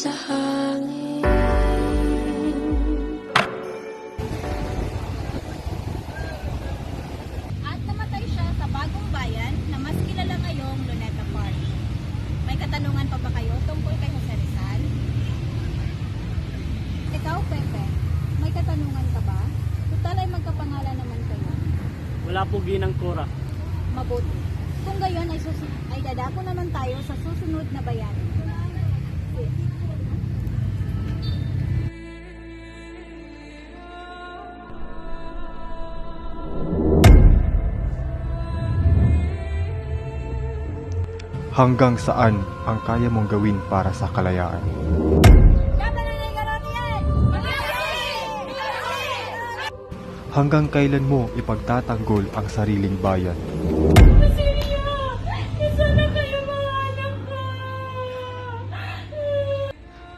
sa hangin. At namatay siya sa Bagong Bayan na mas kilala ngayong Luneta Park. May katanungan pa ba kayo tungkol kay Jose Rizal? Ikaw, Pepe, may katanungan ka ba? Total ay magkapangalan naman kayo. Wala po ginang Cora. Mabuti. Kung gayon ay dadako naman tayo sa susunod na bayan. Hanggang saan ang kaya mong gawin para sa kalayaan? Hanggang kailan mo ipagtatanggol ang sariling bayan?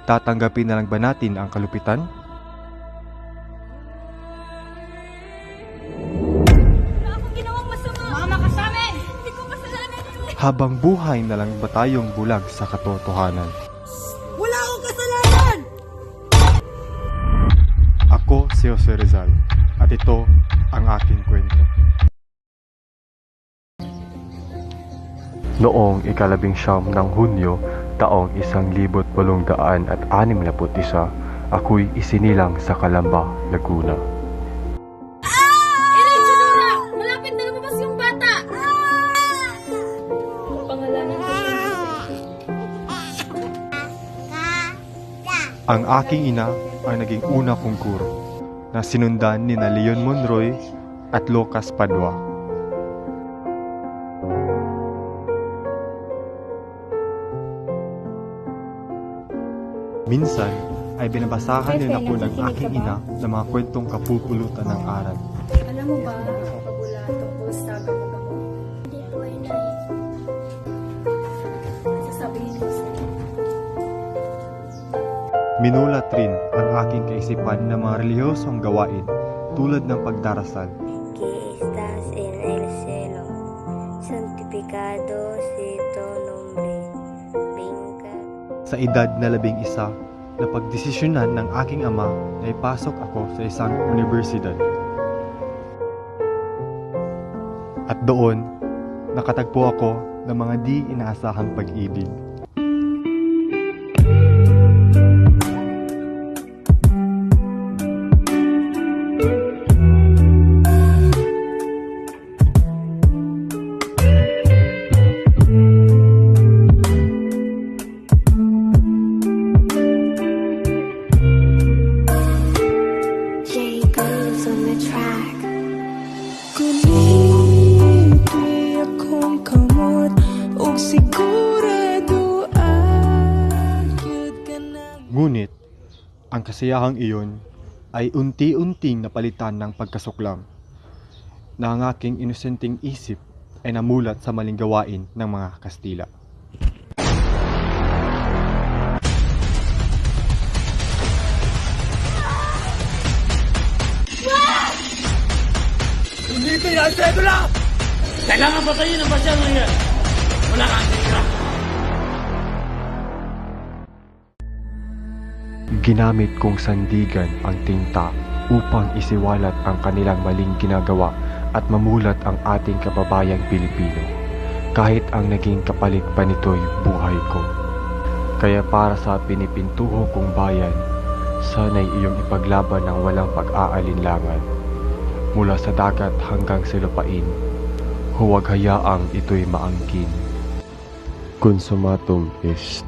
Tatanggapin na lang ba natin ang kalupitan? Wala akong ginawang masama! Mama ka sa amin! Hindi ko kasalanan yun! Habang buhay na lang ba tayong bulag sa katotohanan? Wala akong kasalanan! Ako si Jose Rizal at ito ang aking kwento. Noong ika-19 ng Hunyo, taong 1861, ako'y isinilang sa Calamba, Laguna. Sunura! Malapit na lumabas yung bata! Pangalanan ko siya. Ang aking ina ang naging una kong guro na sinundan ni na Leon Monroy at Lucas Padua. Minsan ay binabasahan din ako ng aking ina ng mga kwentong kapupulutan ng aral. Alam mo ba, kapag wala tungkol sa gagawin mo? Hindi po ay sasabihin mo sa Minulat rin ang aking kaisipan ng mga relihiyosong gawain tulad ng pagdarasal. Que estás en el cielo, santificado sea tu nombre, venga. Sa edad na 11, napagdesisyonan ng aking ama na ipasok ako sa isang universidad. At doon, nakatagpo ako ng mga di inaasahang pag-ibig. J goes on the track. Kuniti akong kamot og sigurado agyud ka na. Ngunit, ang kasiyahang iyon ay unti-unting napalitan ng pagkasuklam na ang aking inosenteng isip ay namulat sa maling gawain ng mga Kastila. Hindi pinasado lang! Kailangan patayin ang basyang ngayon. Wala kang tira. Ginamit kong sandigan ang tinta upang isiwalat ang kanilang maling ginagawa at mamulat ang ating kababayang Pilipino, kahit ang naging kapalit pa nito'y buhay ko. Kaya para sa pinipintuho kong bayan, sana'y iyong ipaglaban ng walang pag-aalinlangan. Mula sa dagat hanggang sa lupain, huwag hayaang ito'y maangkin. Consumatum est.